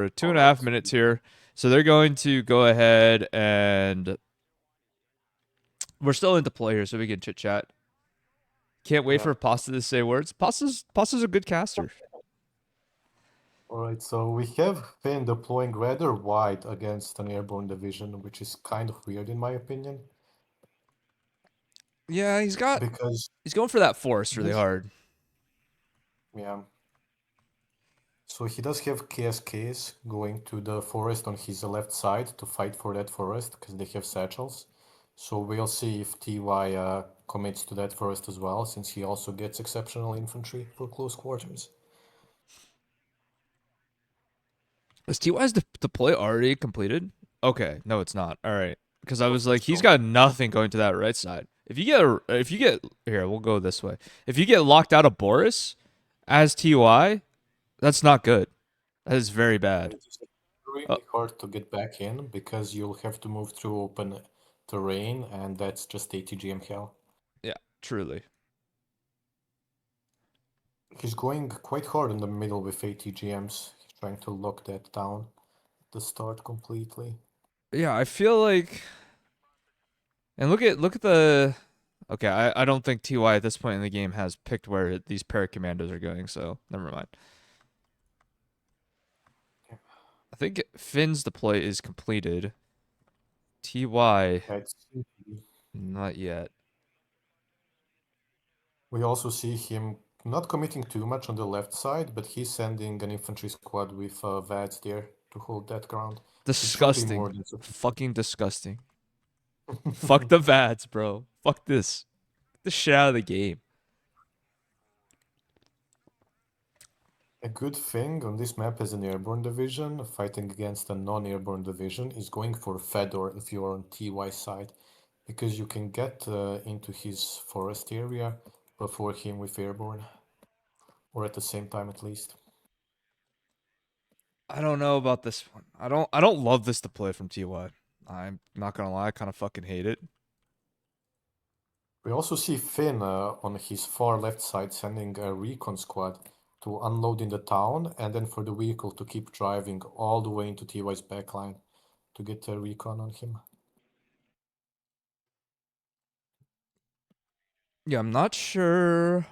2.5 minutes here. So they're going to go ahead and we're still into play here, so we can chit chat. Can't wait for Pasta to say words. Pasta's a good caster. Alright, so we have Finn deploying rather wide against an airborne division, which is kind of weird in my opinion. Yeah, he's Because going for that force really this, hard. yeah. So he does have KSKs going to the forest on his left side to fight for that forest because they have satchels. So we'll see if TY commits to that forest as well, since he also gets exceptional infantry for close quarters. Is TY's deploy already completed? Okay, no, it's not. All right, because I was like, he's So got nothing going to that right side. If you get here, we'll go this way. If you get locked out of Boris as TY, that's not good. That is very bad. it's Uh, really hard to get back in because you'll have to move through open terrain, and that's just ATGM hell. yeah, truly. He's going quite hard in the middle with ATGMs. He's trying to lock that down at the start completely. Yeah, I feel like, and look at the. Okay, I don't think TY at this point in the game has picked where these paracommandos are going, so never mind. I think Finn's deploy is completed. TY, That's not yet. We also see him not committing too much on the left side, but he's sending an infantry squad with VADs there to hold that ground, which will be Disgusting. more than Fucking disgusting. Fuck sufficient. the VADs, bro. Fuck this. Get the shit out of the game. A good thing on this map as an airborne division fighting against a non-airborne division is going for Fedor if you're on TY side, because you can get into his forest area before him with airborne, or at the same time at least. I don't know about this one. I don't love this deploy from TY. I'm not gonna lie, I kind of fucking hate it. We also see Finn on his far left side sending a recon squad to unload in the town, and then for the vehicle to keep driving all the way into TY's backline to get a recon on him. Yeah, I'm not sure.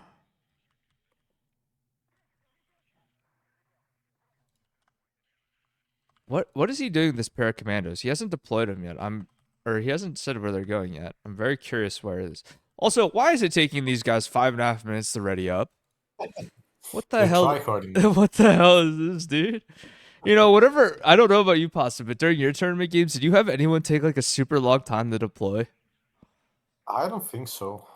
What is he doing with this pair of commandos? He hasn't deployed them yet. Or he hasn't said where they're going yet. I'm very curious where it is. Also, why is it taking these guys 5.5 minutes to ready up? What the They're hell? tryharding. What the hell is this, dude? You know, whatever. I don't know about you, Pasta, but during your tournament games, did you have anyone take like a super long time to deploy? I don't think so.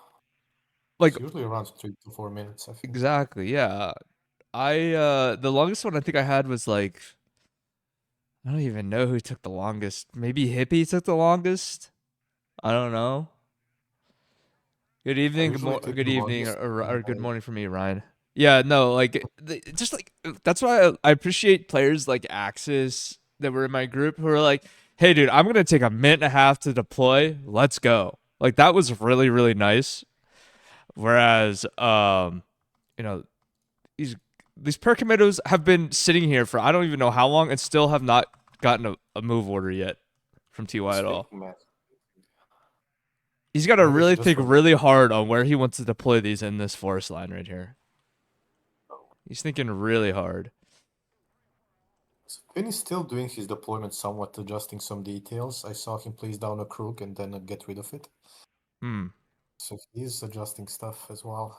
Like It's usually around 3 to 4 minutes, I think. exactly, yeah. The longest one I think I had was like I don't even know who took the longest. Maybe Hippie took the longest. I don't know. Good I evening, usually take good the evening, longest and or good morning for me, Ryan. Yeah, no, like just like that's why I appreciate players like Axis that were in my group who are like, "Hey, dude, I'm gonna take a minute and a half to deploy. Let's go." Like that was really really nice. Whereas, you know, these these perk have been sitting here for I don't even know how long and still have not gotten a move order yet from TY it's at all. fake math. He's got to Maybe he really just think forgot. really hard on where he wants to deploy these in this forest line right here. He's thinking really hard. So Finn is still doing his deployment, somewhat adjusting some details. I saw him place down a crook and then get rid of it. Hmm. So he's adjusting stuff as well.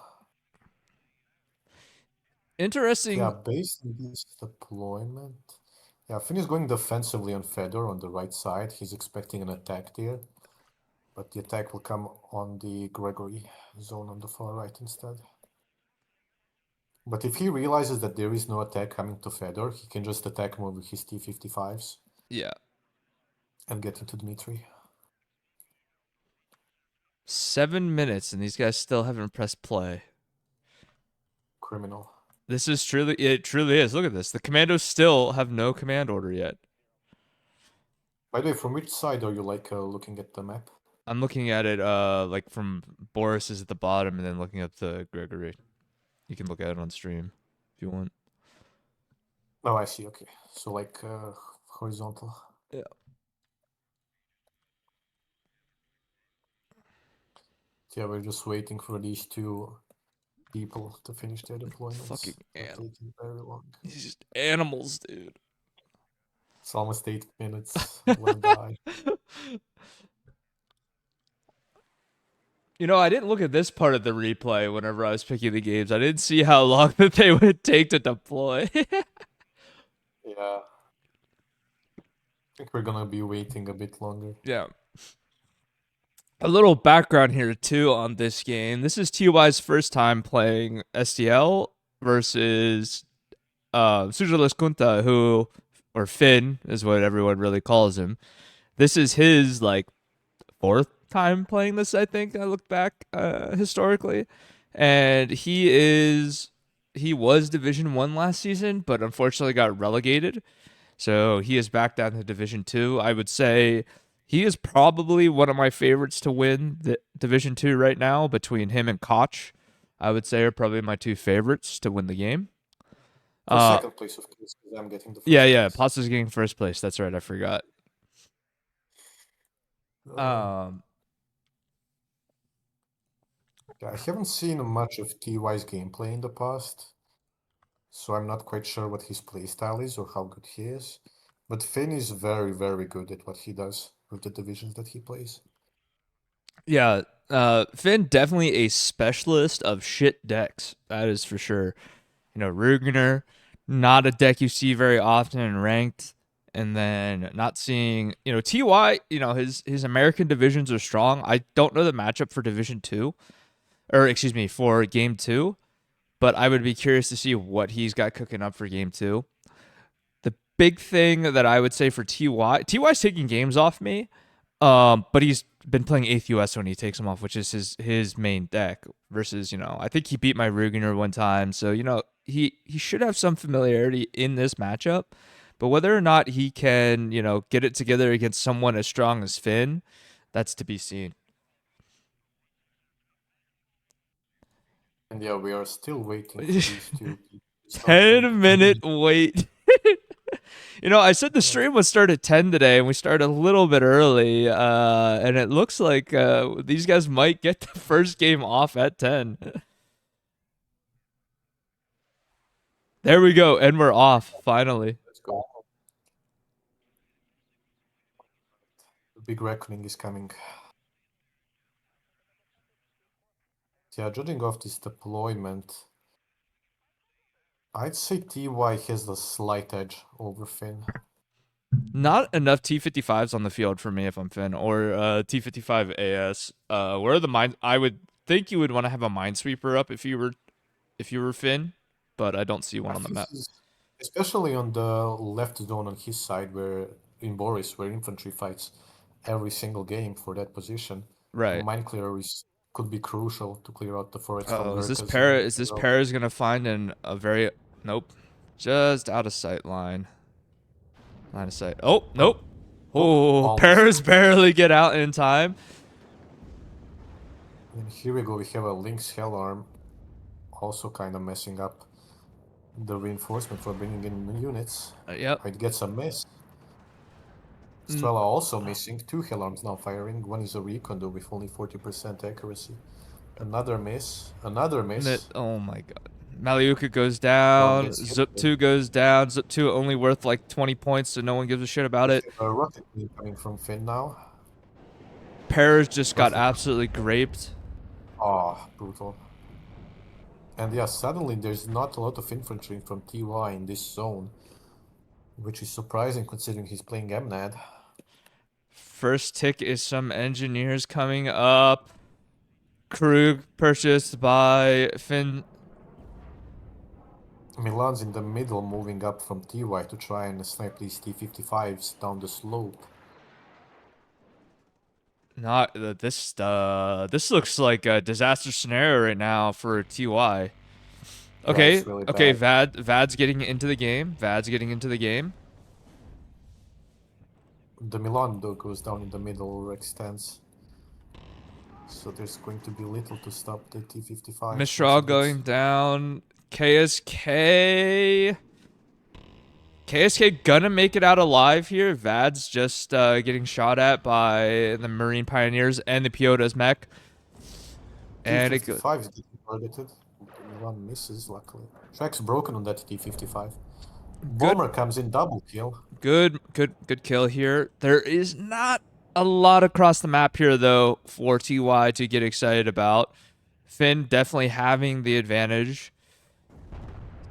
Yeah, Interesting. based on this deployment. Yeah, Finn is going defensively on Fedor on the right side. He's expecting an attack there, but the attack will come on the Gregory zone on the far right instead. But if he realizes that there is no attack coming to Fedor, he can just attack more with his T-55s Yeah. and get into Dmitry. 7 minutes and these guys still haven't pressed play. Criminal. This is truly, it truly is. Look at this. The commandos still have no command order yet. By the way, from which side are you looking at the map? I'm looking at it like from Boris is at the bottom and then looking up the Gregory. You can look at it on stream if you want. Oh, I see. Okay. So like horizontal. Yeah. Yeah, we're just waiting for these two people to finish their deployments. Fucking They're animal. taking very long. He's just animals, dude. It's almost 8 minutes. I wanna die. You know, I didn't look at this part of the replay whenever I was picking the games. I didn't see how long that they would take to deploy. Yeah. I think we're gonna be waiting a bit longer. Yeah. A little background here too on this game. This is TY's first time playing SDL versus Suojeluskunta, who or Finn is what everyone really calls him. This is his like fourth time playing this, I think. I look back historically. And he was Division 1 last season, but unfortunately got relegated. So he is back down to Division 2. I would say he is probably one of my favorites to win the Division 2 right now between him and Koch. I would say are probably my two favorites to win the game. For Uh second place, of course, because I'm getting the yeah, first yeah, place. Pasta's getting first place. That's right, I forgot. Uh, Um yeah, I haven't seen much of TY's gameplay in the past, so I'm not quite sure what his playstyle is or how good he is. But Finn is very, very good at what he does with the divisions that he plays. yeah, Finn definitely a specialist of shit decks. That is for sure. You know, Rugener, not a deck you see very often in ranked. And then not seeing, you know, TY, you know, his American divisions are strong. I don't know the matchup for Division 2, or excuse me, for Game 2, but I would be curious to see what he's got cooking up for Game 2. The big thing that I would say for TY's taking games off me, but he's been playing 8th US when he takes them off, which is his main deck. Versus, you know, I think he beat my Rugener one time, so you know he should have some familiarity in this matchup. But whether or not he can, you know, get it together against someone as strong as Finn, that's to be seen. And yeah, we are still waiting for these two people to start playing. 10-minute wait. You know, I said the Yeah. stream would start at 10 today, and we started a little bit early. And it looks like these guys might get the first game off at 10. There we go, and we're off finally. Let's go. The big reckoning is coming. Yeah, judging off this deployment, I'd say TY has the slight edge over Finn. Not enough T55s on the field for me if I'm Finn, or T55 AS. Where are the mine? I would think you would want to have a minesweeper up if you were Finn, but I don't see one I on the think map. he's especially on the left zone on his side, where in Boris, where infantry fights every single game for that position. A Right. mine clearer could be crucial to clear out the forest from Oh, is this Gurkhas para? and Is this Zero. Para's gonna find in a very nope, just out of sight line. Line of sight. Oh Oh, nope. oh, Oh, almost. Paras barely get out in time. And here we go. We have a Lynx Hellarm, also kind of messing up the reinforcement for bringing in units. Yep. It gets a miss. N- Strela also missing. Two Hellarms now firing. One is a recon though with only 40% accuracy. Another miss. Another miss. oh my god. Maliuka goes Drone down. gets hit. Zup 2 goes down. Zup 2 only worth like 20 points, so no one gives a shit about We it. have a rocket beam coming from Finn now. Paras just got Roughly. absolutely graped. Ah, brutal. And yeah, suddenly there's not a lot of infantry from TY in this zone, which is surprising considering he's playing MNAD. First tick is some engineers coming up. Krug purchased by Finn. Milan's in the middle, moving up from TY to try and snipe these T-55s down the slope. Not this. This looks like a disaster scenario right now for TY. Yeah, Okay, it's really okay. bad. Vad's getting into the game. Vad's getting into the game. The Milan though goes down in the middle or extends. So there's going to be little to stop the T-55s once Mistral it hits. going down. KSK. KSK gonna make it out alive here. Vad's just getting shot at by the Marine Pioneers and the Piota's mech. And it T-55 is getting targeted. The Milan misses, luckily. Track's broken on that T-55. good, Bomber comes in, double kill. good kill here. There is not a lot across the map here though for TY to get excited about. Finn definitely having the advantage.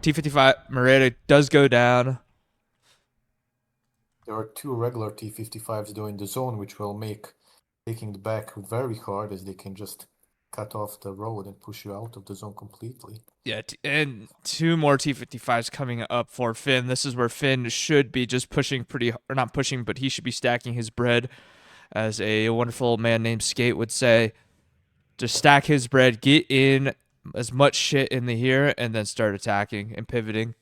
T-55 Moreta does go down. There are two regular T-55s though in the zone, which will make taking the back very hard, as they can just cut off the road and push you out of the zone completely. Yeah, and two more T-55s coming up for Finn. This is where Finn should be just pushing pretty, or not pushing, but he should be stacking his bread, as a wonderful man named Skate would say. Just stack his bread, get in as much shit in the here, and then start attacking and pivoting.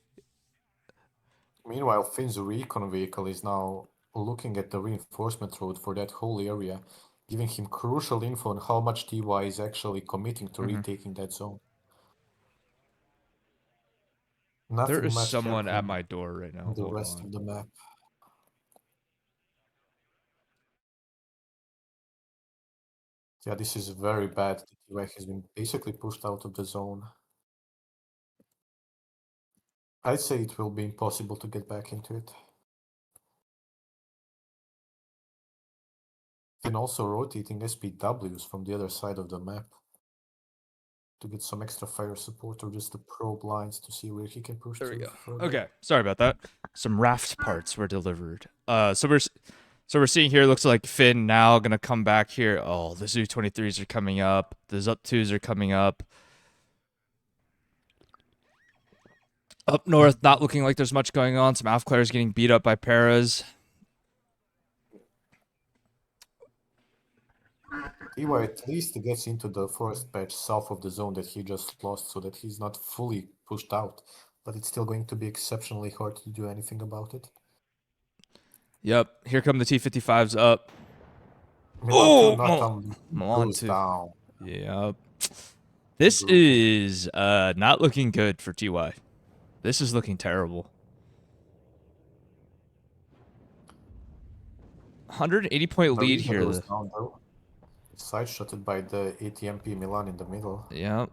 Meanwhile, Finn's recon vehicle is now looking at the reinforcement road for that whole area, giving him crucial info on how much TY is actually committing to retaking that zone. There Nothing is much someone at happening my door right now. on the Hold rest on. of the map. Yeah, this is very bad. TY has been basically pushed out of the zone. I'd say it will be impossible to get back into it. And also rotating SPWs from the other side of the map to get some extra fire support, or just the probe lines to see where he can push There we through go. further. Okay, sorry about that. Some raft parts were delivered. So we're seeing here. Looks like Finn now gonna come back here. Oh, the Zu-23s are coming up. The Zup 2s are coming up. Up north, not looking like there's much going on. Some Alfclairs getting beat up by Paras. TY at least gets into the forest patch south of the zone that he just lost, so that he's not fully pushed out. But it's still going to be exceptionally hard to do anything about it. Yep, here come the T-55s up. Milan 2 Oh, not only Milan goes 2. down. Yep. This Brutal. is not looking good for TY. This is looking terrible. 180-point lead Marina here. goes down though. Side-shotted by the ATMP Milan in the middle. Yep.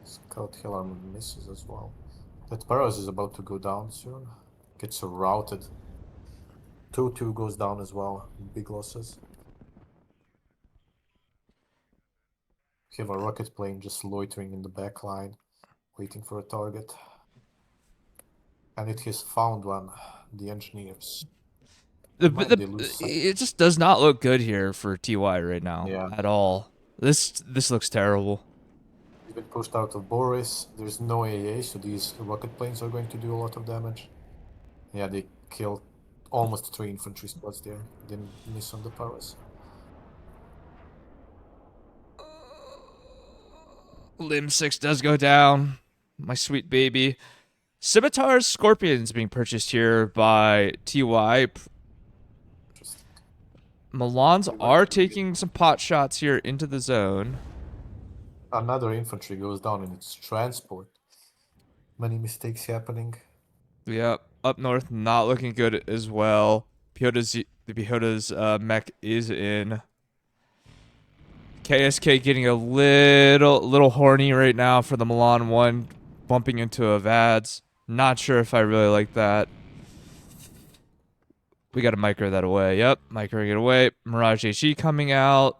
Scout Hiller misses as well. That Paras is about to go down soon. Gets routed. 2-2 goes down as well. Big losses. We have a rocket plane just loitering in the back line, waiting for a target. And it has found one. The engineers. They lose sight. It just does not look good here for TY right now. Yeah. At all. This looks terrible. He's been pushed out of Boris. There's no AA, so these rocket planes are going to do a lot of damage. Yeah, they killed almost 3 infantry squads there. Didn't miss on the Paras. Limb 6 does go down. My sweet baby. Scimitar's Scorpions being purchased here by TY. Milans are taking some pot shots here into the zone. Another infantry goes down in its transport. Many mistakes happening. Yep, up north not looking good as well. The Piota's mech is in. KSK getting a little horny right now for the Milan 1, bumping into a Vads. Not sure if I really like that. We got to micro that away. Yep, microing it away. Mirage HE coming out.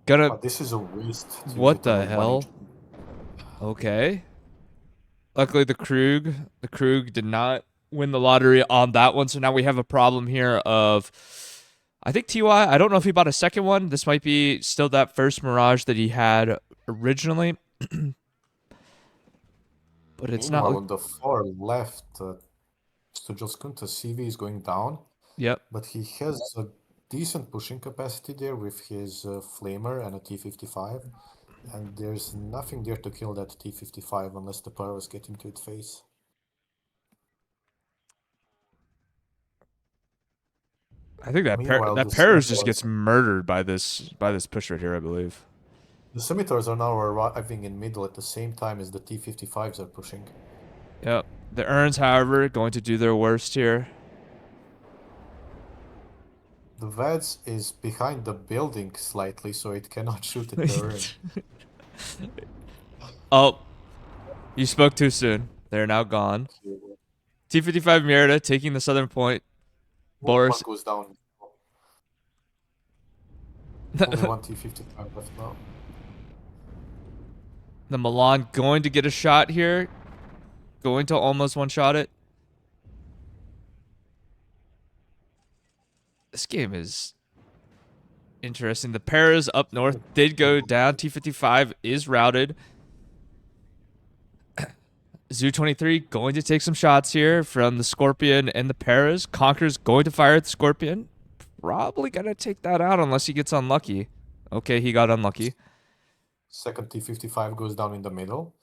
Gonna. This is a waste. To use What it on the a hell? Okay. Luckily, the Krug did not win the lottery on that one. So now we have a problem here of, I think TY, I don't know if he bought a second one. This might be still that first Mirage that he had originally. But it's Meanwhile, not. on the far left, Suojeluskunta's CV is going down. Yep. But he has a decent pushing capacity there with his Flamer and a T-55. And there's nothing there to kill that T-55 unless the Paras get into its face. I think that Meanwhile, the Paris just Scimitars, gets murdered by this push right here, I believe. the Scimitars are now arriving in middle at the same time as the T-55s are pushing. Yep. The Urns, however, going to do their worst here. The Veds is behind the building slightly, so it cannot shoot at the urn. Oh, you spoke too soon. They're now gone. T55 Merida taking the southern point. One Boris. goes down. Only one T55 left now. The Milan going to get a shot here. Going to almost one-shot it. This game is interesting. The Paras up north did go down. T55 is routed. Zoo23 going to take some shots here from the Scorpion and the Paras. Conqueror's going to fire at the Scorpion. Probably going to take that out unless he gets unlucky. Okay, he got unlucky. Second T55 goes down in the middle.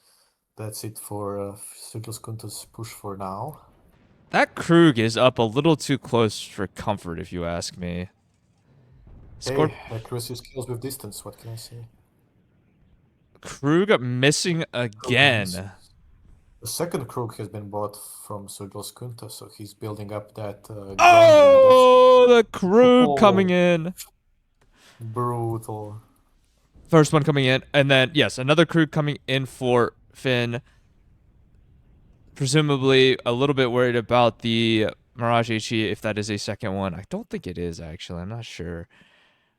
That's it for Suojeluskunta's push for now. That Krug is up a little too close for comfort, if you ask me. Hey, accuracy skills with distance, what can I say? Krug missing again. The second Krug has been bought from Suojeluskunta, so he's building up that Oh, the Krug coming in. Brutal. First one coming in, and then, yes, another Krug coming in for Finn. Presumably a little bit worried about the Mirage HE, if that is a second one. I don't think it is, actually. I'm not sure.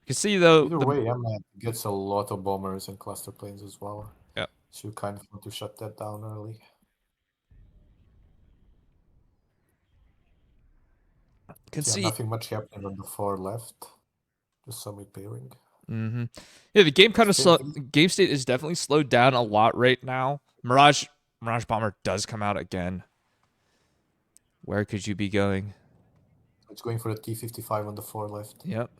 You can see, though... Either way, MNAD gets a lot of bombers and cluster planes as well. Yeah. So you kind of want to shut that down early. Can see nothing much happening on the far left. Just some repairing. Yeah, the game kind of slow. Game state is definitely slowed down a lot right now. Mirage Bomber does come out again. Where could you be going? It's going for the T55 on the far left. Yep.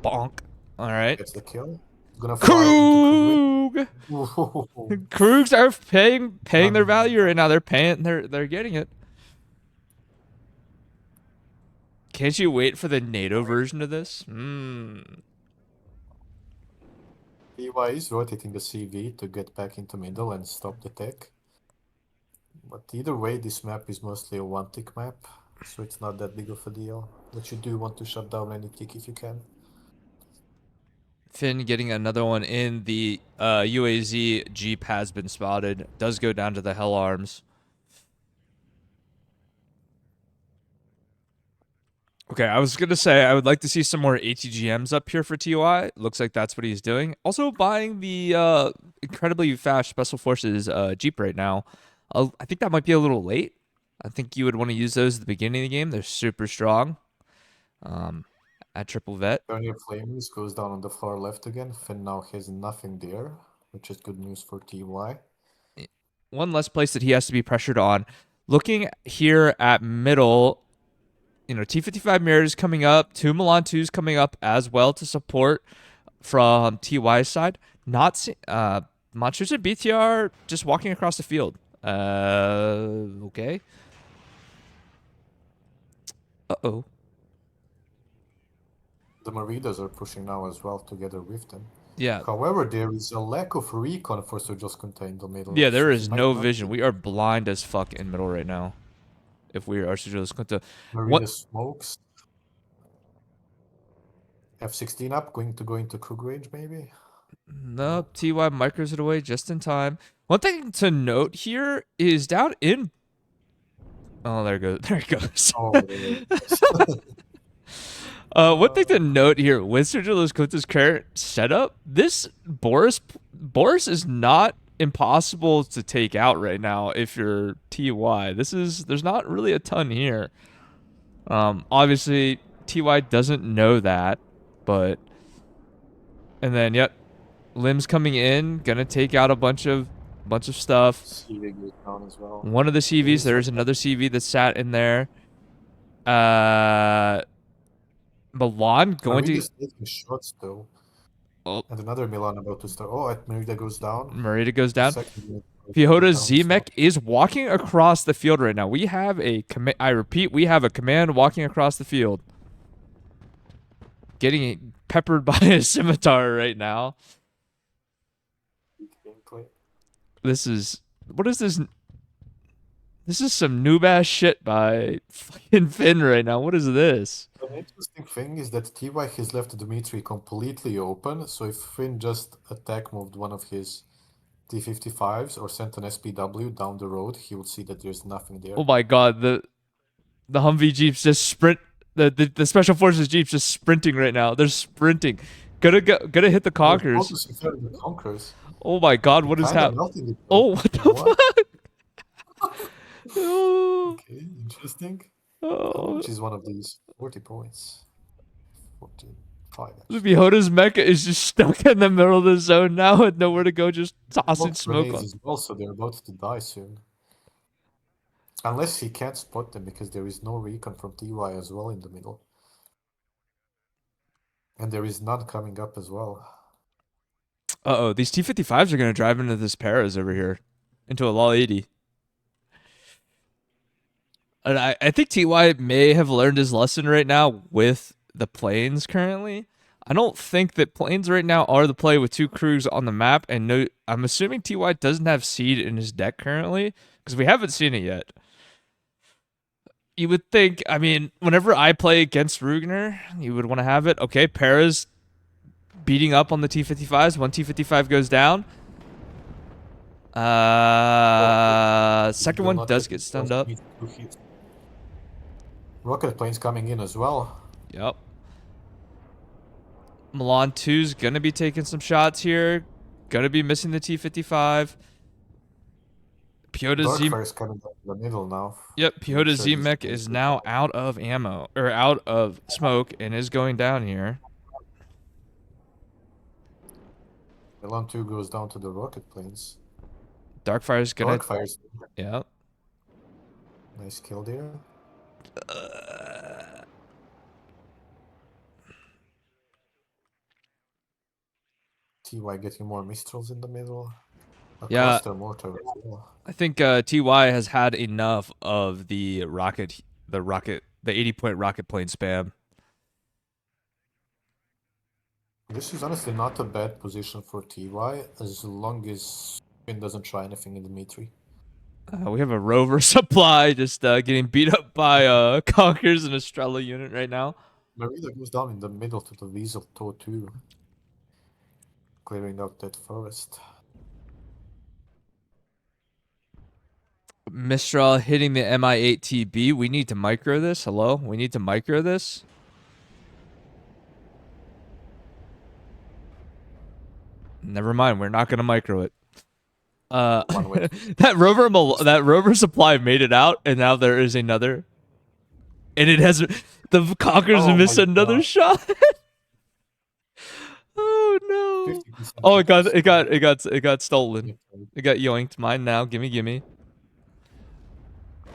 Bonk. All right. Gets the kill. Gonna fly Krug. Krugs are paying their value right now. They're paying. They're getting it. Can't you wait for the NATO version of this? PY is rotating the CV to get back into middle and stop the tech. But either way, this map is mostly a one-tick map, so it's not that big of a deal. But you do want to shut down any tick if you can. Finn getting another one in. The UAZ Jeep has been spotted. Does go down to the Hell Arms. Okay, I was going to say I would like to see some more ATGMs up here for TOI. Looks like that's what he's doing. Also buying the incredibly fast Special Forces Jeep right now. I think that might be a little late. I think you would want to use those at the beginning of the game. They're super strong. At triple vet. Pioneer Flames goes down on the far left again. Finn now has nothing there, which is good news for TY. One less place that he has to be pressured on. Looking here at middle, you know, T55 Mirrors coming up. 2 Milan 2s coming up as well to support from TY's side. Not Monsters and BTR just walking across the field. Okay. Uh-oh. The Maridas are pushing now as well together with them. Yeah. However, there is a lack of recon for Suojeluskunta in the middle. Yeah, there is no vision. We are blind as fuck in middle right now. If we are Suojeluskunta. Marida smokes. F16 up, going to Krug range maybe? No, TY micros it away just in time. One thing to note here is down in... Oh, there it goes. There it goes. Oh, one thing to note here with Suojeluskunta's current setup, this Boris is not impossible to take out right now if you're TY. There's not really a ton here. Obviously TY doesn't know that, but and then yep, Limbs coming in, gonna take out a bunch of stuff. CV goes down as well. One of the CVs, there's another CV that sat in there. Milan going to taking shots though. Oh. And another Milan about to start. Oh, Merida goes down. Merida goes down. Pihota Zemek is walking across the field right now. We have a command. I repeat, we have a command walking across the field. Getting peppered by a scimitar right now. exactly. This is what is this? This is some noob ass shit by fucking Finn right now. What is this? An interesting thing is that TY has left Dmitry completely open, so if Finn just attack moved one of his T-55s or sent an SPW down the road, he would see that there's nothing Oh there. my god, the Humvee jeeps just sprint. The special forces jeeps just sprinting right now. They're sprinting. Gotta hit the They're conkers. focusing there on the Conquerors. Oh my god, They're what is kind of happening? melting it though. Oh, what the What? fuck? Oh, Okay, interesting. How oh. much is one of these? 40 points. 45 actually. Hoda's mecha is just stuck in the middle of the zone now with nowhere to go, just tossing Smoke smoke grenades on. as well, so they're about to die soon. Unless he can't spot them because there is no recon from TY as well in the middle. And there is none coming up as well. Uh-oh, these T-55s are going to drive into this Paras over here. Into a Law 80. And I think TY may have learned his lesson right now with the planes currently. I don't think that planes right now are the play with two crews on the map. And no, I'm assuming TY doesn't have seed in his deck currently because we haven't seen it yet. You would think, I mean, whenever I play against Rugener, you would want to have it. Okay, Paras beating up on the T-55s. One T-55 goes down. Oh, he Second will one not does get get himself stunned up. needs to hit. Rocket planes coming in as well. Yep. Milan 2's gonna be taking some shots here. Gonna be missing the T-55. Piotr Z. Darkfire is coming down the middle now Yep, to make Piotr sure these Z-Mech planes is go now down. out of ammo or out of smoke and is going down here. Milan 2 goes down to the rocket planes. Darkfire's gonna. Darkfire's Yep. nice kill there. TY getting more Mistrals in the middle. A Yeah, cluster mortar as well. I think TY has had enough of the 80-point rocket plane spam. This is honestly not a bad position for TY as long as Finn doesn't try anything in Dimitri. We have a rover supply just getting beat up by Conkers and Estrella unit right now. Marina goes down in the middle to the Weasel Toe 2, clearing out that forest. Mistral hitting the MI8TB. We need to micro this. Hello? We need to micro this. Never mind. We're not going to micro it. One way. That rover supply made it out, and now there is another. And it has the Conkers Oh missed my another god. shot. Oh no. 50% Oh, it got stolen. victory. It got yoinked. Mine now. Gimme, gimme.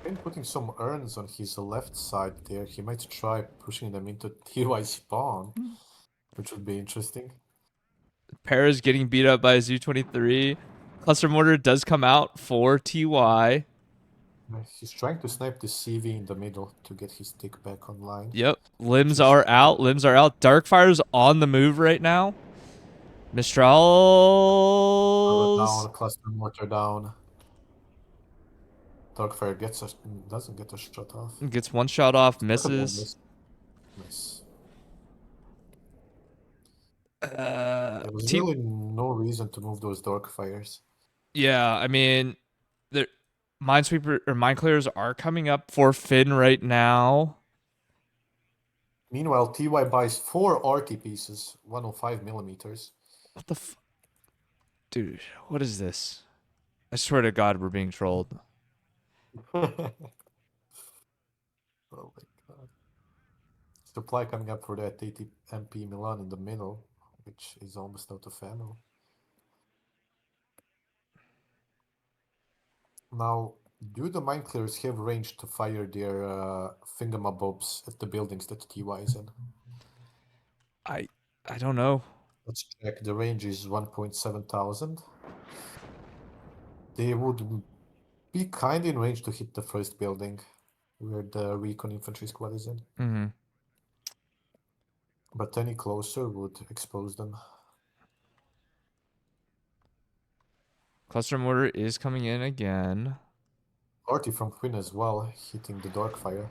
Finn putting some urns on his left side there. He might try pushing them into TY spawn, which would be interesting. Paris getting beat up by a Z-23. Cluster mortar does come out for TY. He's trying to snipe the CV in the middle to get his tick back online. Yep. Limbs Just are out. Limbs are out. Darkfire's on the move right now. Mistral's down, cluster mortar down. Darkfire doesn't get a shot off. gets one shot off, Incredible misses. miss. Nice. Uh, There was T- really no reason to move those Darkfires. yeah, I mean, the Minesweeper or Mine Clears are coming up for Finn right now. Meanwhile, TY buys 4 RT pieces, 105 millimeters. What the dude? What is this? I swear to God, we're being trolled. Oh my god. Supply coming up for that 80 MP Milan in the middle, which is almost out of ammo. Now, do the mine clearers have range to fire their thingamabobs at the buildings that TY is in? I I don't know. Let's check. The range is 1.7 thousand. They would be kind in range to hit the first building where the recon infantry squad is in. Mm-hmm. But any closer would expose them. Cluster mortar is coming in again. Party from Queen as well, hitting the Darkfire.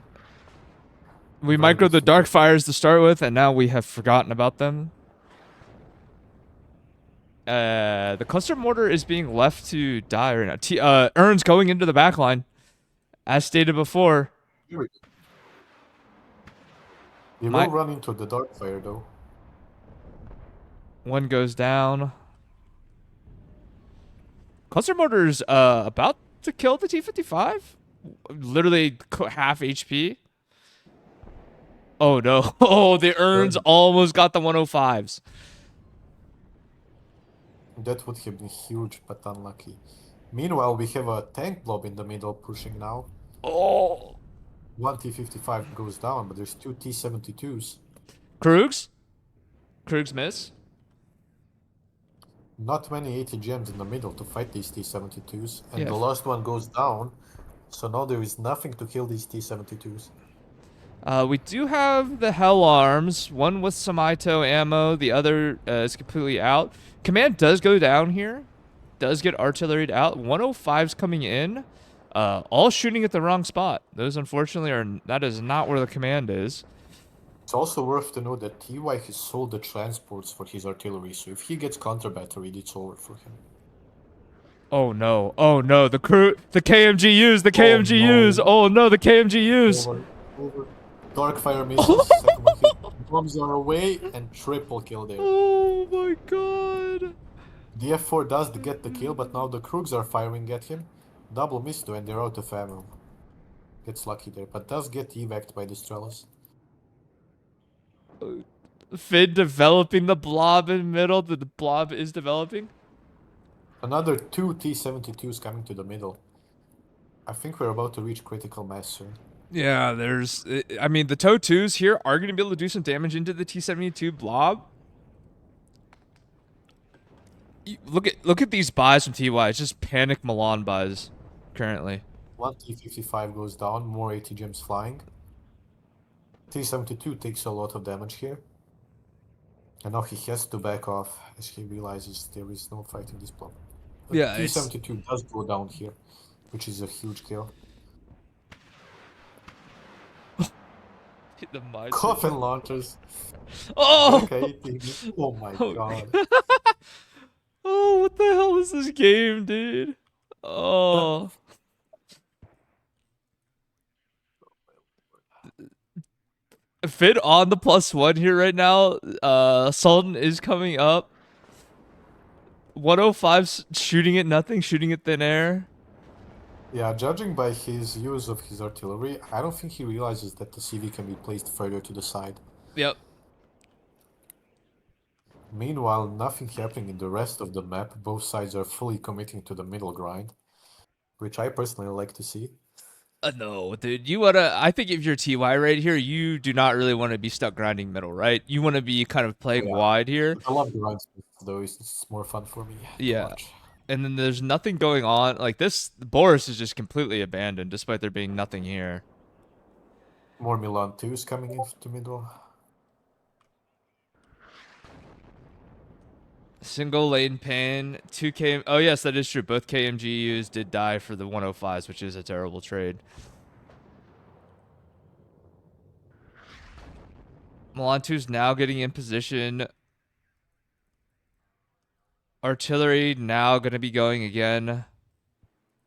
We Very microed good the for dark Queen. fires to start with, and now we have forgotten about them. The cluster mortar is being left to die right now. Urn's going into the back line, as stated before. They My will run into the Darkfire though. one goes down. Cluster mortar's about to kill the T-55. Literally half HP. Oh no! Oh, the Urns Burn. almost got the 105s. That would have been huge, but unlucky. Meanwhile, we have a tank blob in the middle pushing now. Oh, One T-55 goes down, but there's two T-72s. Krugs. Krugs miss. Not many ATGMs in the middle to fight these T-72s, and Yeah. the last one goes down, so now there is nothing to kill these T-72s. We do have the Hell Arms, one with some Ito ammo, the other is completely out. Command does go down here, does get artilleried out. 105's coming in, all shooting at the wrong spot. Those unfortunately that is not where the command is. It's also worth to note that TY has sold the transports for his artillery, so if he gets counter-batteried, it's over for him. Oh no, the KMGUs, the Oh KMGUs. no. Oh no, the KMGUs. Over. Darkfire misses, second one hit. Bombs are away, and triple kill there. Oh my god. The F4 does get the kill, but now the Krugs are firing at him. Double miss though, and they're out of ammo. Gets lucky there, but does get evac'd by the Strellas. Finn developing the blob in middle. The blob is developing. Another two T-72s coming to the middle. I think we're about to reach critical mass soon. Yeah, I mean, the TOW 2s here are going to be able to do some damage into the T-72 blob. Look at these buys from TY. It's just panic Milan buys currently. One T-55 goes down, more ATGMs flying. T-72 takes a lot of damage here. And now he has to back off as he realizes there is no fighting this blob. But Yeah, T-72 does go down here, which is a huge kill. hit the mindset. Coffin launchers. Oh! Oh my god. Oh, what the hell is this game, dude? Oh. Fit on the +1 here right now. Sultan is coming up. 105's shooting at nothing, shooting at thin air. Yeah, judging by his use of his artillery, I don't think he realizes that the CV can be placed further to the side. Yep. Meanwhile, nothing happening in the rest of the map. Both sides are fully committing to the middle grind, which I personally like to see. No, dude. I think if you're TY right here, you do not really want to be stuck grinding middle, right? You want to be kind of playing wide here. I love the grind stuff, though. It's more fun for me to Yeah. watch. And then there's nothing going on. Like this, Boris is just completely abandoned, despite there being nothing here. More Milan 2s coming into middle. Single lane pan, 2K. Oh, yes, that is true. Both KMGUs did die for the 105s, which is a terrible trade. Milan 2's now getting in position. Artillery now going to be going again.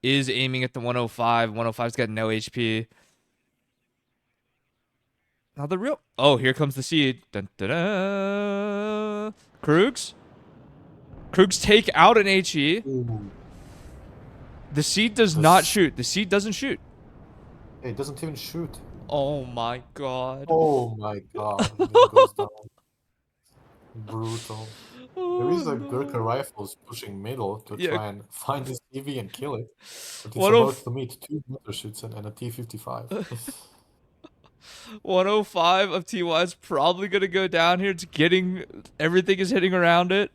Is aiming at the 105. 105's got no HP. Now the real... Oh, here comes the seed. Dun, dun, dun. Krugs? Krugs take out an HE. Ooh. The seed does not shoot. The seed doesn't shoot. It doesn't even shoot. Oh my god. Oh my god. It goes down. Brutal. There is a Gurkha rifles pushing middle to try and find this EV and kill it. But it's about to meet two motor shoots and a T-55. 105 of TY is probably going to go down here. It's getting... Everything is hitting around it.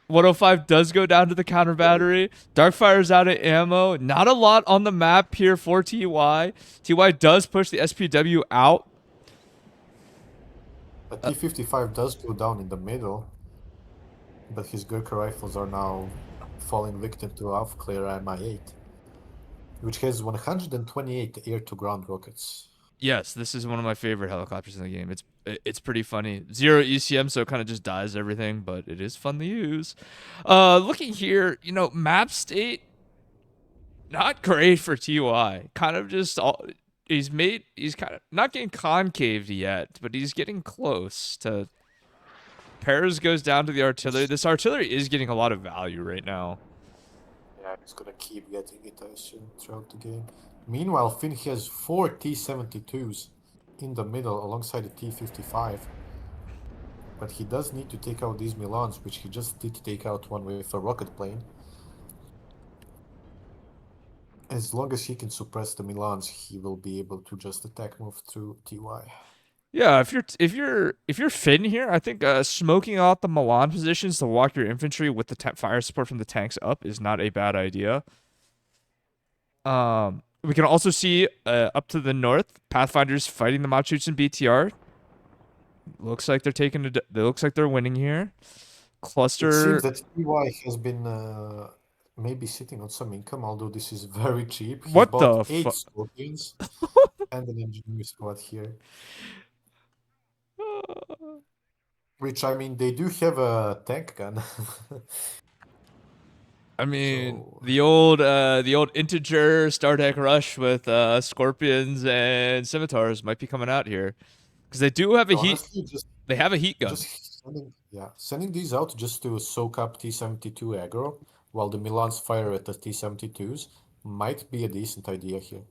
105 does go down to the counter battery. Darkfire's out of ammo. Not a lot on the map here for TY. TY does push the SPW out. The T-55 does go down in the middle, but his Gurkha rifles are now falling victim to Aufklärer Mi-8, which has 128 air-to-ground rockets. Yes, this is one of my favorite helicopters in the game. It's pretty funny. Zero ECM, so it kind of just dies everything, but it is fun to use. Looking here, map state not great for TY. Kind of just all he's kind of not getting concaved yet, but he's getting close to. Pairs goes down to the artillery. This artillery is getting a lot of value right now. Yeah, he's gonna keep getting it, I assume, throughout the game. Meanwhile, Finn has 4 T-72s in the middle alongside the T-55. But he does need to take out these Milans, which he just did take out one with a rocket plane. As long as he can suppress the Milans, he will be able to just attack move through TY. Yeah, if you're Finn here, I think smoking out the Milan positions to walk your infantry with the fire support from the tanks up is not a bad idea. We can also see up to the north, Pathfinders fighting the Machuts and BTR. Looks like they're taking it. Looks like they're winning here. It seems Cluster. that TY has been maybe sitting on some income, although this is very cheap. He's What bought the 8 fuck? Scorpions and an engineer squad here. Which, I mean, they do have a tank gun. I mean, So, the old integer Star Trek rush with scorpions and scimitars might be coming out here because they do have a heat. honestly, just They have a heat gun. just sending these out just to soak up T-72 aggro while the Milans fire at the T-72s might be a decent idea here.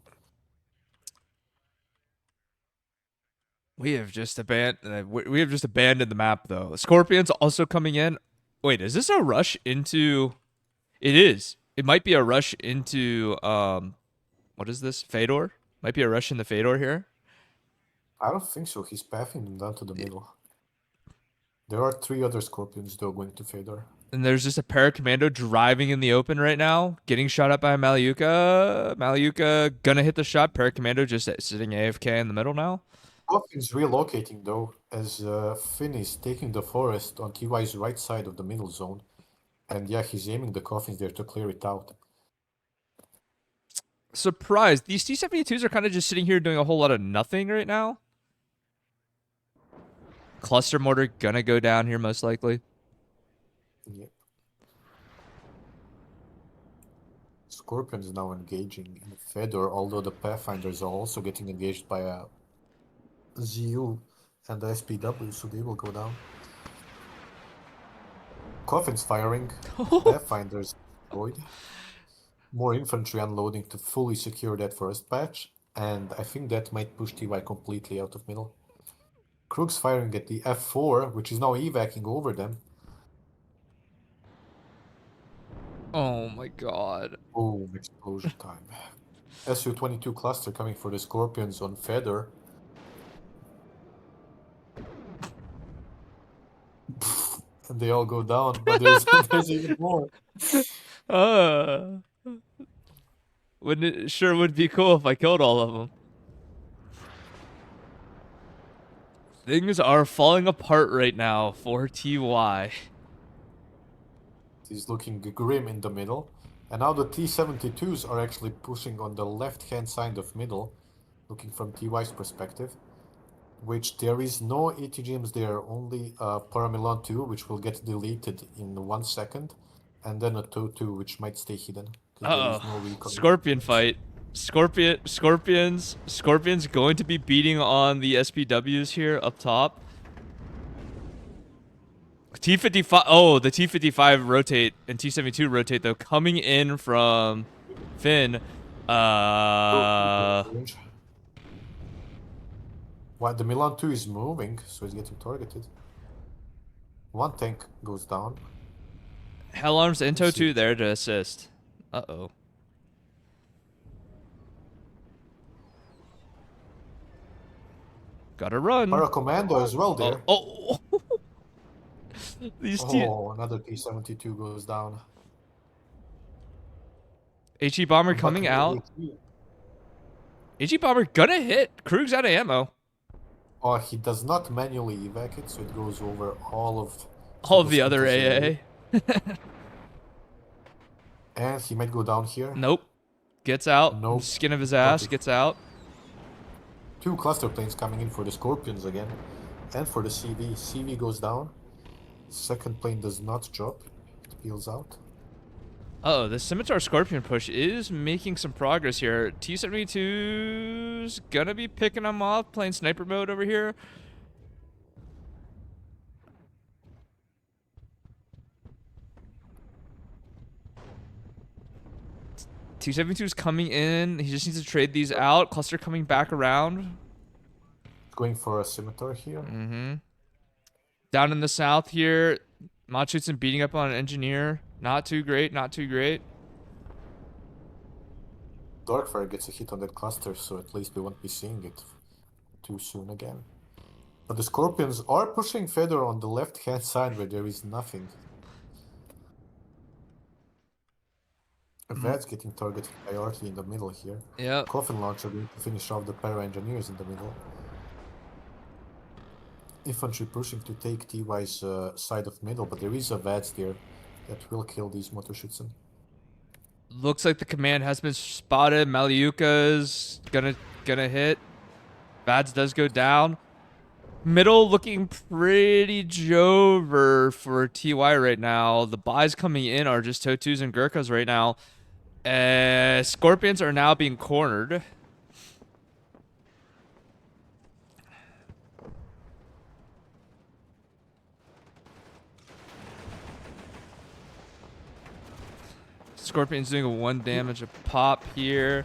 We have just abandoned the map though. Scorpions also coming in. Wait, is this a rush into? It is. It might be a rush into what is this? Fedor? Might be a rush in the Fedor here. I don't think so. He's pathing them down to the middle. There are 3 other Scorpions though going to Fedor. And there's just a paracommando driving in the open right now, getting shot at by Maliuka. Maliuka gonna hit the shot. Paracommando just sitting AFK in the middle now. Coffin's relocating though, as Finn is taking the forest on TY's right side of the middle zone. And yeah, he's aiming the coffins there to clear it out. Surprised. These T-72s are kind of just sitting here doing a whole lot of nothing right now. Cluster mortar gonna go down here most likely. Yep. Scorpion is now engaging in Fedor, although the Pathfinders are also getting engaged by a ZU and the SPW, so they will go down. Coffin's firing, Pathfinders destroyed. More infantry unloading to fully secure that first patch, and I think that might push TY completely out of middle. Krug's firing at the F4, which is now evacing over them. Oh my god. Boom, explosion time. Su-22 cluster coming for the Scorpions on Fedor. And they all go down, but there's even more. Wouldn't it sure would be cool if I killed all of them. Things are falling apart right now for TY. He's looking grim in the middle. And now the T-72s are actually pushing on the left-hand side of middle, looking from TY's perspective. Which there is no ATGMs there, only Paramilan 2, which will get deleted in 1 second, and then a TOW 2, which might stay hidden, because there is no recon. Scorpion fight. Scorpions going to be beating on the SPWs here up top. T-55. Oh, the T-55 rotate and T-72 rotate though, coming in from Finn. Why the Milan 2 is moving, so he's getting targeted. 1 tank goes down. Hell Arms and TOW 2 there to assist. Uh-oh. Gotta run. Paracommando as well there. Oh. Another T-72 goes down. HE Bomber coming out. HE Bomber gonna hit. Krug's out of ammo. Oh, he does not manually evac it, so it goes over all of the other AA. And he might go down here. Nope. Gets out. Nope. Skin of his Got ass. it. Gets out. Two cluster planes coming in for the Scorpions again. And for the CV. CV goes down. Second plane does not drop. It peels out. Oh, the Scimitar Scorpion push is making some progress here. T-72's gonna be picking them off, playing sniper mode over here. T-72's coming in. He just needs to trade these out. Cluster coming back around. Going for a scimitar here. Mm-hmm. Down in the south here, Machutson beating up on an engineer. Not too great, not too great. Darkfire gets a hit on that cluster, so at least we won't be seeing it too soon again. But the Scorpions are pushing Fedor on the left-hand side where there is nothing. Vad's getting targeted by Artie in the middle here. Yep. Coffin Launcher going to finish off the para-engineers in the middle. Infantry pushing to take TY's side of middle, but there is a Vads there that will kill these Motorschützen. Looks like the command has been spotted. Maliuka's gonna hit. Vads does go down. Middle looking pretty jover for TY right now. The buys coming in are just Totus and Gurkhas right now. Scorpions are now being cornered. Scorpion's doing a 1 damage a pop here.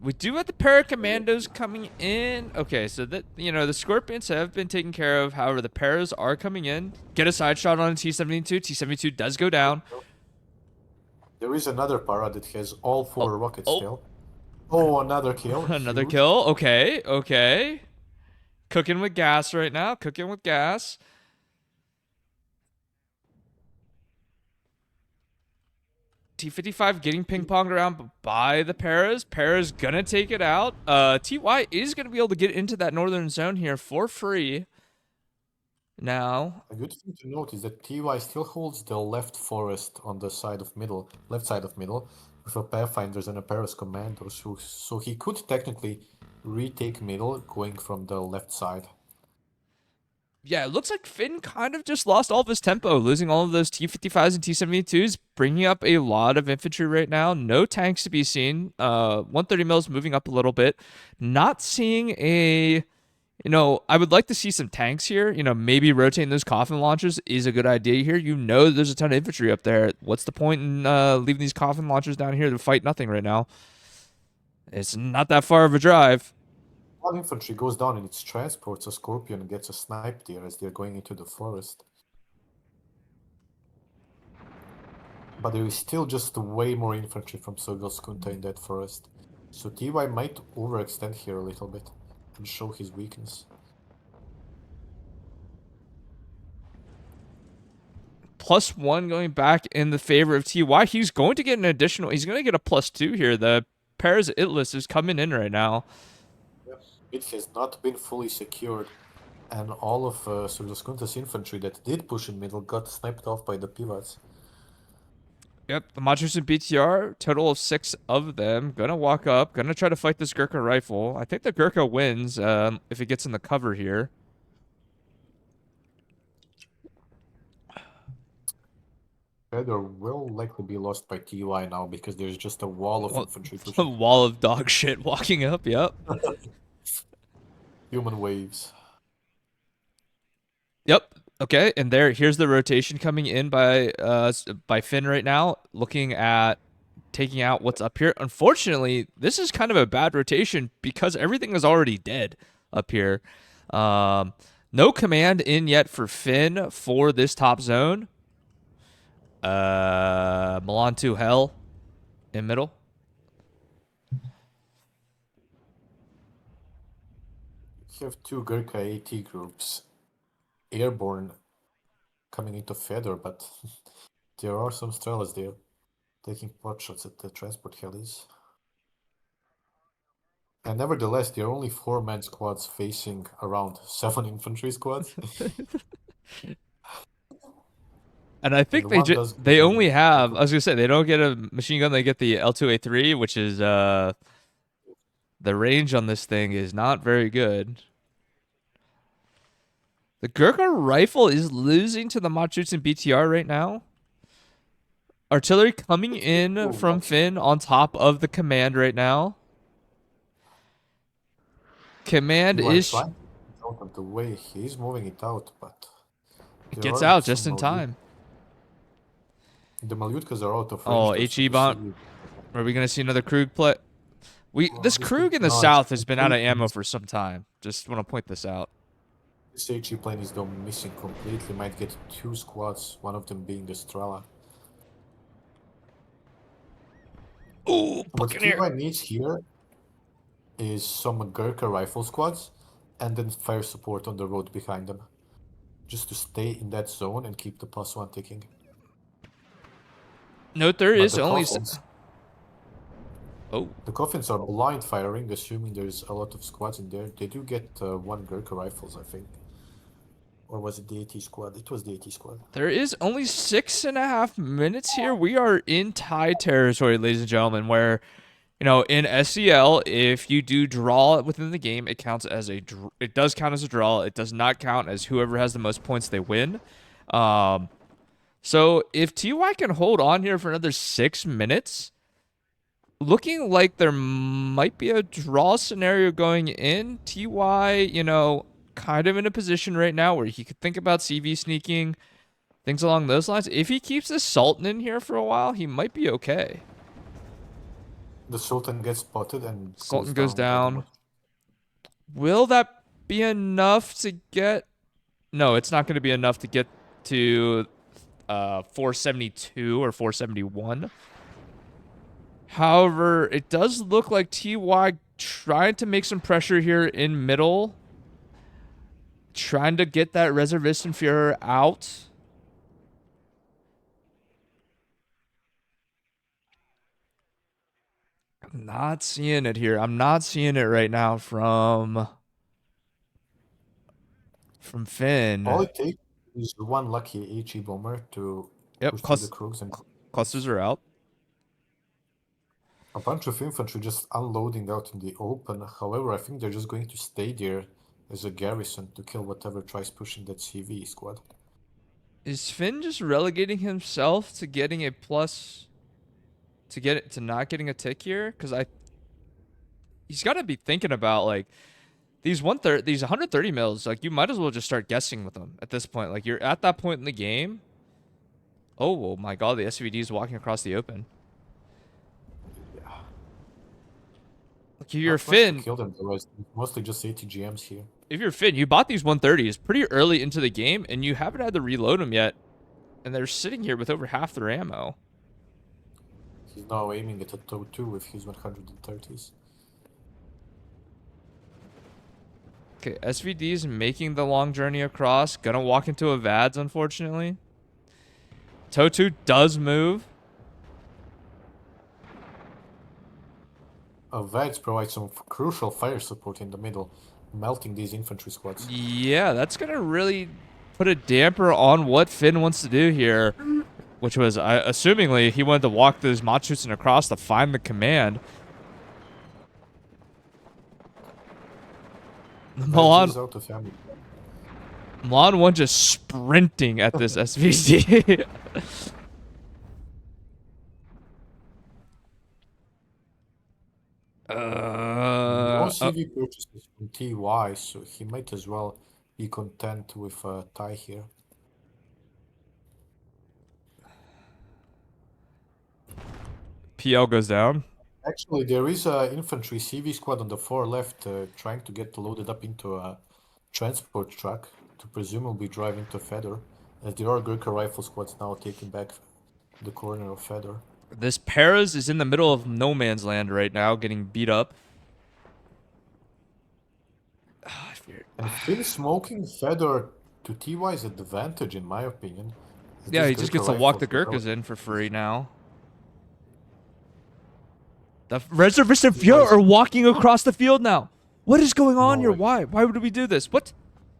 We do have the para-commandos coming in. Okay, so that, you know, the Scorpions have been taken care of. However, the paras are coming in. Get a side shot on a T-72. T-72 does go down. There is another para that has all four rockets oh. still. Oh, another kill. Another Huge. kill. Okay, okay. Cooking with gas right now. Cooking with gas. T-55 getting ping-ponged around by the paras. Paras gonna take it out. TY is gonna be able to get into that northern zone here for free. Now, A good thing to note is that TY still holds the left forest on the side of middle, left side of middle, with a Pathfinders and a Paras Commandos, so he could technically retake middle going from the left side. yeah, it looks like Finn kind of just lost all of his tempo, losing all of those T-55s and T-72s, bringing up a lot of infantry right now. No tanks to be seen. 130 mils moving up a little bit. Not seeing a... You know, I would like to see some tanks here. You know, maybe rotating those coffin launchers is a good idea here. You know there's a ton of infantry up there. What's the point in leaving these coffin launchers down here to fight nothing right now? It's not that far of a drive. One infantry goes down in its transports, a Scorpion gets a snipe there as they're going into the forest. But there is still just way more infantry from Suojeluskunta in that forest. So TY might overextend here a little bit and show his weakness. +1 going back in the favor of TY. He's going to get an additional... He's going to get a +2 here. The Paras it list is coming in right now. It has not been fully secured, and all of Suojeluskunta's infantry that did push in middle got sniped off by the pivots. Yep, the Monsters in BTR, total of 6 of them. Gonna walk up, gonna try to fight this Gurkha rifle. I think the Gurkha wins if it gets in the cover here. Fedor will likely be lost by TY now because there's just a wall of infantry A pushing. wall of dog shit walking up, yep. Human waves. Yep. Okay, and here's the rotation coming in by Finn right now, looking at taking out what's up here. Unfortunately, this is kind of a bad rotation because everything is already dead up here. No command in yet for Finn for this top zone. Milan to hell in middle. You have two Gurkha AT groups airborne coming into Fedor, but there are some Strelas there taking pot shots at the transport helis. And nevertheless, there are only 4-man squads facing around 7 infantry squads. And I think And one does get they only a have, good I was gonna say, they don't get a machine gun, they get the L2A3, which is the range on this thing is not very good. The Gurkha rifle is losing to the Machutsu BTR right now. Artillery coming it's a bit in too from lucky. Finn on top of the command right now. Command TY is trying to get out of the way. He's moving it out, but there gets are out some just in Malyut. time. The Malyutkas are out of range Oh, though, so HE the bomb. CV. Are we gonna see another Krug play? Well, This this could Krug in the no, it's south has been out of ammo completely. for some time. Just want to point this out. This HE plane is though missing completely. Might get two squads, one of them being the Strela. Ooh, What Buccaneer. TY needs here is some Gurkha rifle squads and then fire support on the road behind them. Just to stay in that zone and keep the +1 ticking. Note there But is only. Oh, the coffins are blind firing, assuming there's a lot of squads in there. They do get one Gurkha rifles, I think. Or was it the AT squad? It was the AT squad. there is only 6.5 minutes here. We are in tie territory, ladies and gentlemen, where, in SEL, if you do draw within the game, it counts as it does count as a draw. It does not count as whoever has the most points they win. Um, so if TY can hold on here for another 6 minutes, looking like there might be a draw scenario going in. TY, kind of in a position right now where he could think about CV sneaking, things along those lines. If he keeps the Sultan in here for a while, he might be okay. The Sultan gets spotted and goes Sultan goes down by the down. much. Will that be enough to get? No, it's not going to be enough to get to 472 or 471. However, it does look like TY trying to make some pressure here in middle. Trying to get that Reservisten Führer out. I'm not seeing it here. I'm not seeing it right now from All Finn. it takes is one lucky HE bomber to Yep, push through the Krugs and clusters are out. a bunch of infantry just unloading out in the open. However, I think they're just going to stay there as a garrison to kill whatever tries pushing that CV squad. Is Finn just relegating himself to getting a plus to not getting a tick here? Because he's got to be thinking about like these 130 mils. Like you might as well just start guessing with them at this point. Like you're at that point in the game. Oh my God, the SVD is walking across the open. Yeah. Like if you're Not much to Finn, kill them, the rest. Mostly just ATGMs here. if you're Finn, you bought these 130s pretty early into the game, and you haven't had to reload them yet, and they're sitting here with over half their ammo. He's now aiming at a toe 2 with his 130s. Okay, SVD's making the long journey across. Gonna walk into a VADS, unfortunately. Totu does move. VADs provide some crucial fire support in the middle, melting these infantry squads. Yeah, that's gonna really put a damper on what Finn wants to do here, which was, assumingly, he wanted to walk those Machutsen across to find the command. Milan one just sprinting at this SVD. No CV purchases from TY, so he might as well be content with a tie here. PL goes down. Actually, there is a infantry CV squad on the far left trying to get loaded up into a transport truck to presumably drive into Fedor, as there are Gurkha rifle squads now taking back the corner of Fedor. This Paras is in the middle of no man's land right now, getting beat up. And Finn smoking Fedor to TY's advantage, in my opinion. Yeah, he just gets to walk the Gurkhas in for free now. The Reservisten Führer are walking across the field now. What is going on here? Why? Why would we do this? What?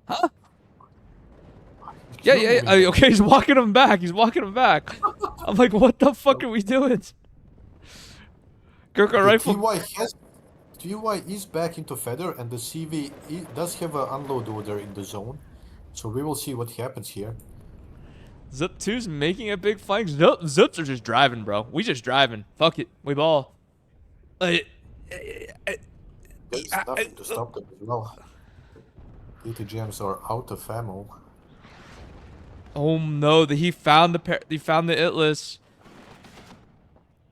Huh? Yeah, You're yeah, moving down. okay, he's walking him back. He's walking him back. I'm like, what the fuck are we doing? Gurkha Okay, rifle. TY is back into feather, and the CV does have an unload order in the zone. So we will see what happens here. Zip 2's making a big flank. Zips are just driving, bro. We just driving. Fuck it. We ball. Uh, There's nothing to stop them as well. ATGMs are out of ammo. Oh no, he found the itless.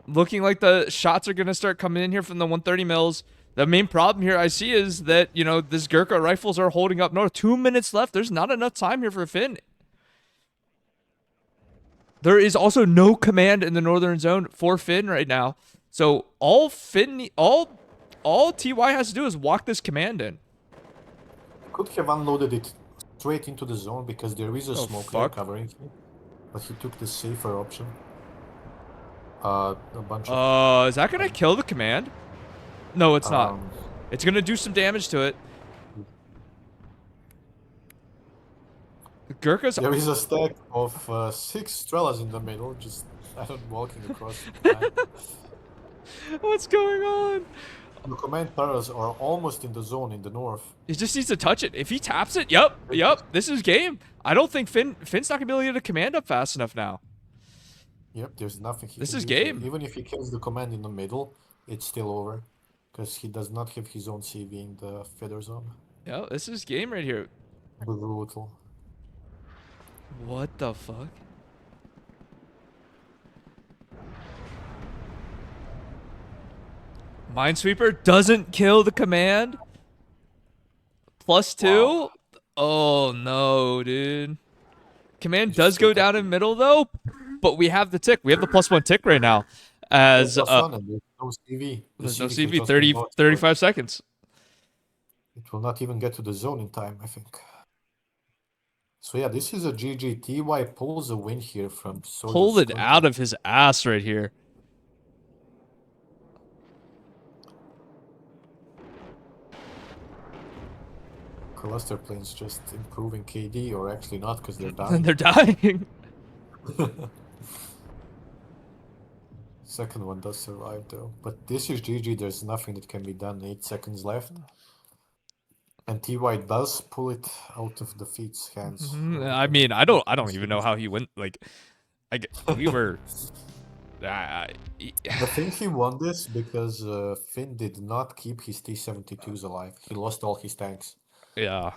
Looking like the shots are gonna start coming in here from the 130 mils. The main problem here I see is that, you know, this Gurkha rifles are holding up north. 2 minutes left. There's not enough time here for Finn. There is also no command in the northern zone for Finn right now. So all TY has to do is walk this command in. Could have unloaded it straight into the zone because there is a Oh smoke there fuck. covering him. But he took the safer option. A bunch of Is that gonna kill the command? No, it's not. um, It's gonna do some damage to it. Gurkha's. there is a stack of 6 Strellas in the middle, just walking across the line. What's going on? The command turrets are almost in the zone in the north. He just needs to touch it. If he taps it, yep. This is game. I don't think Finn's not gonna be able to get a command up fast enough now. Yep, there's nothing he This can is do here. game. Even if he kills the command in the middle, it's still over. Because he does not have his own CV in the feather zone. Yeah, this is game right here. Brutal. What the fuck? Minesweeper doesn't kill the command. +2. Wow. Oh no, dude. Command He's does go down in middle though, but we have the tick. We have the +1 tick right now. As +1 and there's no CV. The there's no CV can CV. just be 30, lost, 35 seconds. it will not even get to the zone in time, I think. So yeah, this is a GG. TY pulls a win here from Pulled it Suojeluskunta. out of his ass right here. Cluster planes just improving KD, or actually not, because they're And dying. they're dying. Second one does survive though. But this is GG, there's nothing that can be done. 8 seconds left. And TY does pull it out of the Feet's hands. I mean, I don't even know how he went. Like, we were. I think he won this because Finn did not keep his T-72s alive. He lost all his tanks. Yeah.